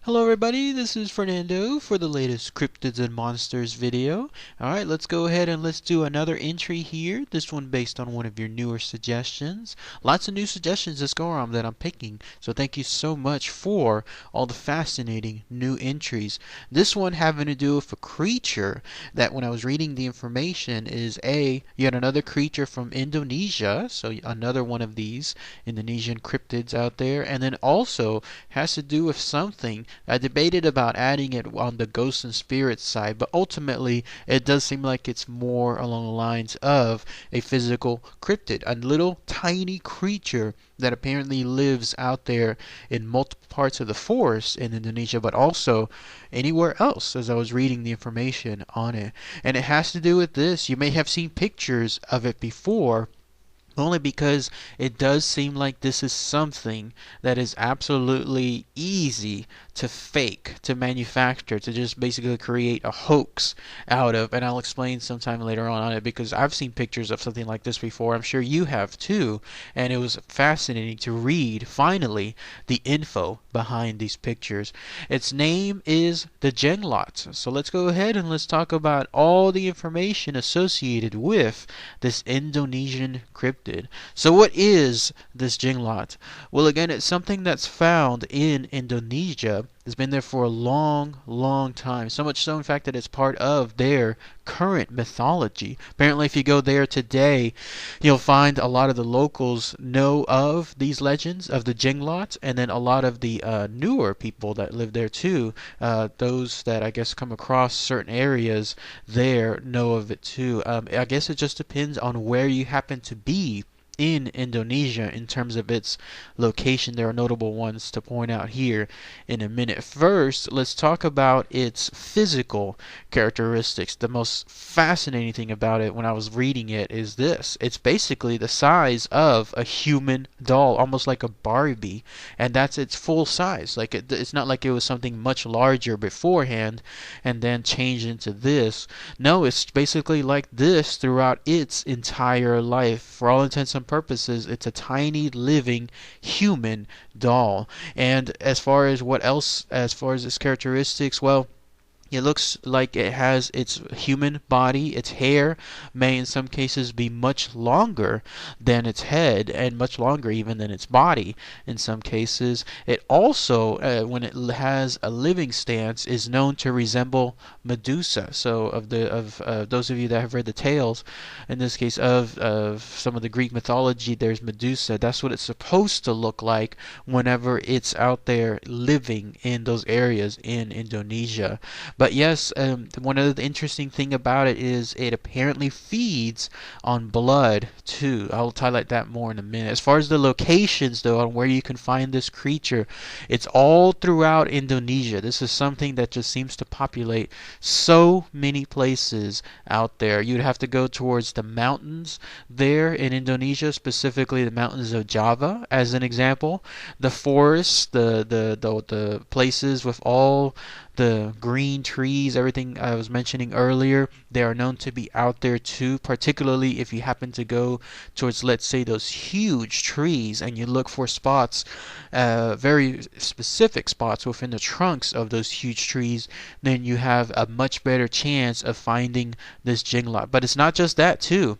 Hello everybody, this is Fernando for the latest Cryptids and Monsters video. Alright, let's go ahead and let's do another entry here, this one based on one of your newer suggestions. Lots of new suggestions this go around that I'm picking, so thank you so much for all the fascinating new entries. This one having to do with a creature that when I was reading the information is yet another creature from Indonesia, so another one of these Indonesian cryptids out there, and then also has to do with something. I debated about adding it on the ghosts and spirits side, but ultimately it does seem like it's more along the lines of a physical cryptid, a little tiny creature that apparently lives out there in multiple parts of the forest in Indonesia, but also anywhere else as I was reading the information on it. And it has to do with this. You may have seen pictures of it before, only because it does seem like this is something that is absolutely easy to fake, to manufacture, to just basically create a hoax out of. And I'll explain sometime later on it because I've seen pictures of something like this before. I'm sure you have too. And it was fascinating to read, finally, the info behind these pictures. Its name is the Jenglot. So let's go ahead and let's talk about all the information associated with this Indonesian cryptid. So what is this Jenglot? Well, again, it's something that's found in Indonesia. It's been there for a long time. So much so, in fact, that it's part of their current mythology. Apparently, if you go there today, you'll find a lot of the locals know of these legends of the Jenglot, and then a lot of the newer people that live there too, those that I guess come across certain areas there know of it too. I guess it just depends on where you happen to be in Indonesia in terms of its location. There are notable ones to point out here in a minute. First, let's talk about its physical characteristics. The most fascinating thing about it when I was reading it is this. It's basically the size of a human doll, almost like a Barbie, and that's its full size. Like it's not like it was something much larger beforehand and then changed into this. No, it's basically like this throughout its entire life. For all intents and purposes, it's a tiny living human doll. And as far as what else, as far as its characteristics, well, it looks like it has its human body. Its hair may in some cases be much longer than its head and much longer even than its body in some cases. It also, when it has a living stance, is known to resemble Medusa. So of those of you that have read the tales, in this case of some of the Greek mythology, there's Medusa. That's what it's supposed to look like whenever it's out there living in those areas in Indonesia. But yes, one of the interesting thing about it is it apparently feeds on blood too. I'll highlight that more in a minute. As far as the locations though, on where you can find this creature, it's all throughout Indonesia. This is something that just seems to populate so many places out there. You'd have to go towards the mountains there in Indonesia, specifically the mountains of Java as an example. The forests, the places with all the green trees, everything I was mentioning earlier, they are known to be out there too, particularly if you happen to go towards, let's say, those huge trees and you look for spots, very specific spots within the trunks of those huge trees, then you have a much better chance of finding this Jenglot. But it's not just that too.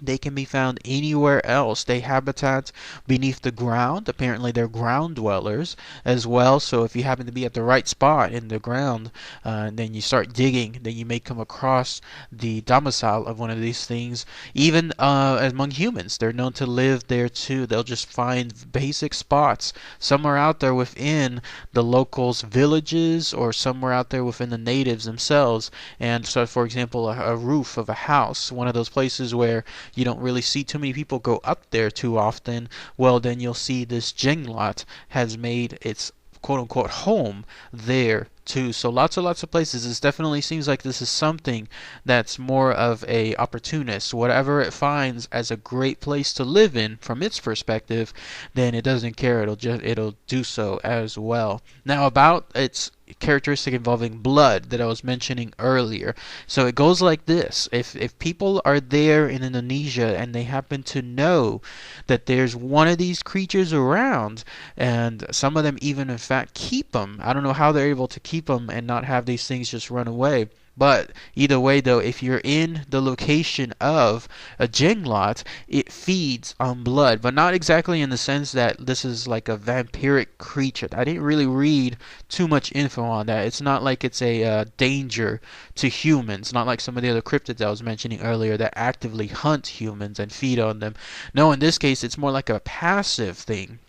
They can be found anywhere else. They habitat beneath the ground. Apparently, they're ground dwellers as well. So if you happen to be at the right spot in the ground, and then you start digging, then you may come across the domicile of one of these things. Even among humans, they're known to live there too. They'll just find basic spots somewhere out there within the locals' villages or somewhere out there within the natives themselves. And so, for example, a roof of a house, one of those places where you don't really see too many people go up there too often, well, then you'll see this Jenglot has made its quote-unquote home there too. So lots of places. This definitely seems like this is something that's more of a opportunist. Whatever it finds as a great place to live in from its perspective, then it doesn't care. It'll do so as well. Now about its characteristic involving blood that I was mentioning earlier. So it goes like this. If people are there in Indonesia and they happen to know that there's one of these creatures around, and some of them even in fact keep them. I don't know how they're able to keep them and not have these things just run away. But either way, though, if you're in the location of a jenglot, it feeds on blood, but not exactly in the sense that this is like a vampiric creature. I didn't really read too much info on that. It's not like it's a danger to humans, not like some of the other cryptids I was mentioning earlier that actively hunt humans and feed on them. No, in this case, it's more like a passive thing.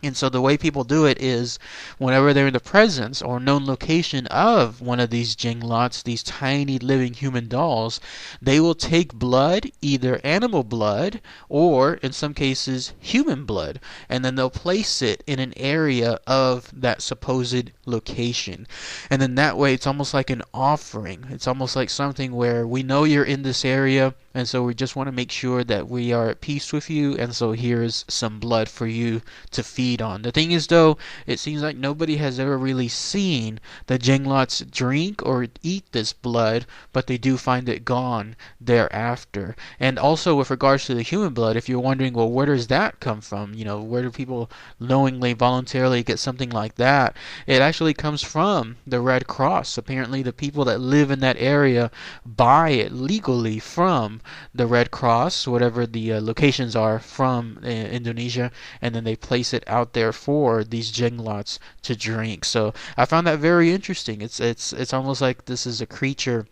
And so the way people do it is whenever they're in the presence or known location of one of these jinglots, these tiny living human dolls, they will take blood, either animal blood or in some cases human blood, and then they'll place it in an area of that supposed location. And then that way it's almost like an offering. It's almost like something where we know you're in this area, and so we just want to make sure that we are at peace with you, and so here's some blood for you to feed on. The thing is, though, it seems like nobody has ever really seen the jenglots drink or eat this blood, but they do find it gone thereafter. And also with regards to the human blood, if you're wondering, well, where does that come from? You know, where do people knowingly, voluntarily get something like that? It actually comes from the Red Cross. Apparently the people that live in that area buy it legally from the Red Cross, whatever the locations are from Indonesia, and then they place it out there for these jenglots to drink. So I found that very interesting. It's almost like this is a creature.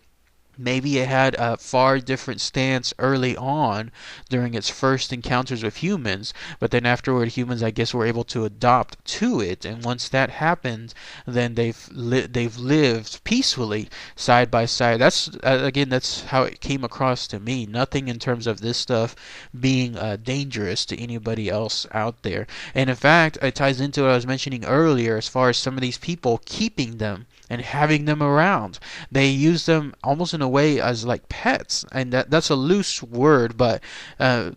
Maybe it had a far different stance early on during its first encounters with humans, but then afterward humans, I guess, were able to adopt to it, and once that happened, then they've lived peacefully side by side. That's again, that's how it came across to me. Nothing in terms of this stuff being dangerous to anybody else out there. And in fact, it ties into what I was mentioning earlier as far as some of these people keeping them and having them around. They use them almost in a way as like pets, and that's a loose word, but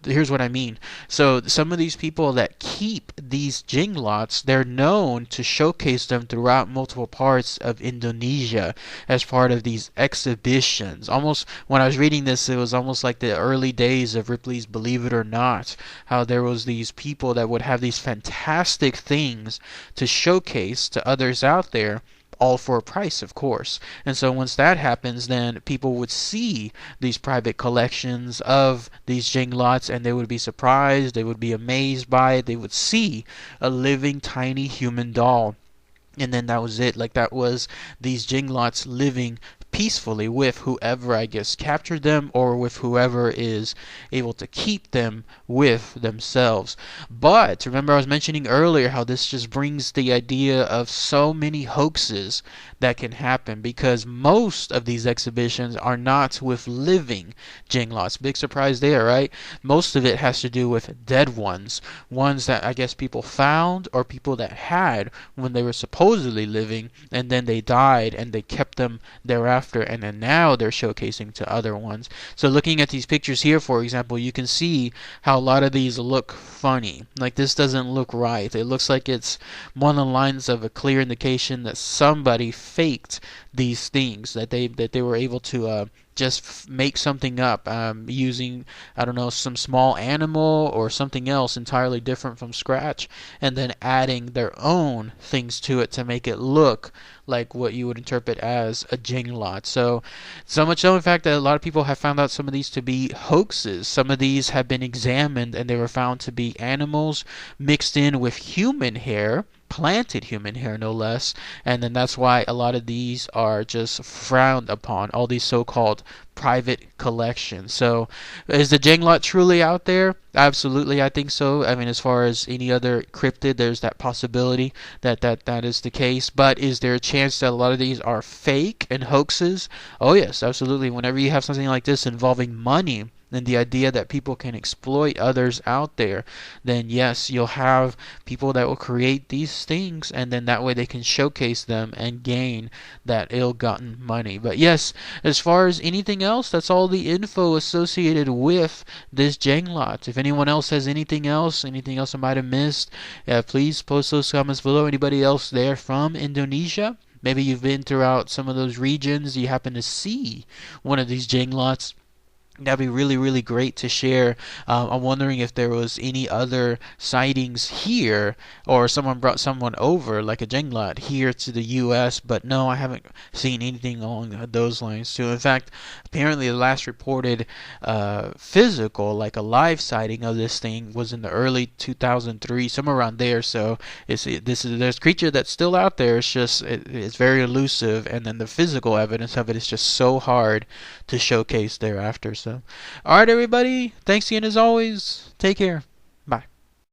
here's what I mean. So some of these people that keep these jinglots, they're known to showcase them throughout multiple parts of Indonesia as part of these exhibitions. Almost, when I was reading this, it was almost like the early days of Ripley's Believe It or Not, how there was these people that would have these fantastic things to showcase to others out there, all for a price, of course. And so once that happens, then people would see these private collections of these jinglots, and they would be surprised, they would be amazed by it, they would see a living tiny human doll. And then that was it. Like, that was these jinglots living peacefully with whoever, I guess, captured them, or with whoever is able to keep them with themselves. But remember, I was mentioning earlier how this just brings the idea of so many hoaxes that can happen, because most of these exhibitions are not with living jinglots. Big surprise there, right? Most of it has to do with dead ones that I guess people found, or people that had when they were supposedly living, and then they died and they kept them thereafter, and then now they're showcasing to other ones. So looking at these pictures here, for example, you can see how a lot of these look funny. Like, this doesn't look right. It looks like it's one of the lines of a clear indication that somebody faked these things, that they were able to just make something up using, I don't know, some small animal or something else entirely different from scratch, and then adding their own things to it to make it look like what you would interpret as a jinglot. So much so, in fact, that a lot of people have found out some of these to be hoaxes. Some of these have been examined, and they were found to be animals mixed in with human hair, planted human hair no less, and then that's why a lot of these are just frowned upon, all these so-called private collections. So is the Jenglot truly out there? Absolutely, I think so. I mean, as far as any other cryptid, there's that possibility that is the case. But is there a chance that a lot of these are fake and hoaxes? Oh yes, absolutely. Whenever you have something like this involving money, and the idea that people can exploit others out there, then yes, you'll have people that will create these things, and then that way they can showcase them and gain that ill-gotten money. But yes, as far as anything else, that's all the info associated with this Jenglot. If anyone else has anything else I might have missed, please post those comments below. Anybody else there from Indonesia? maybe you've been throughout some of those regions, you happen to see one of these Jenglots. That'd be really, really great to share. I'm wondering if there was any other sightings here, or someone brought someone over, like a Jenglot, here to the U.S., but no, I haven't seen anything along those lines too. In fact, apparently the last reported physical, like a live sighting of this thing was in the early 2003, somewhere around there. So there's a creature that's still out there. It's just it's very elusive, and then the physical evidence of it is just so hard to showcase thereafter. So, all right, everybody. Thanks again as always. Take care.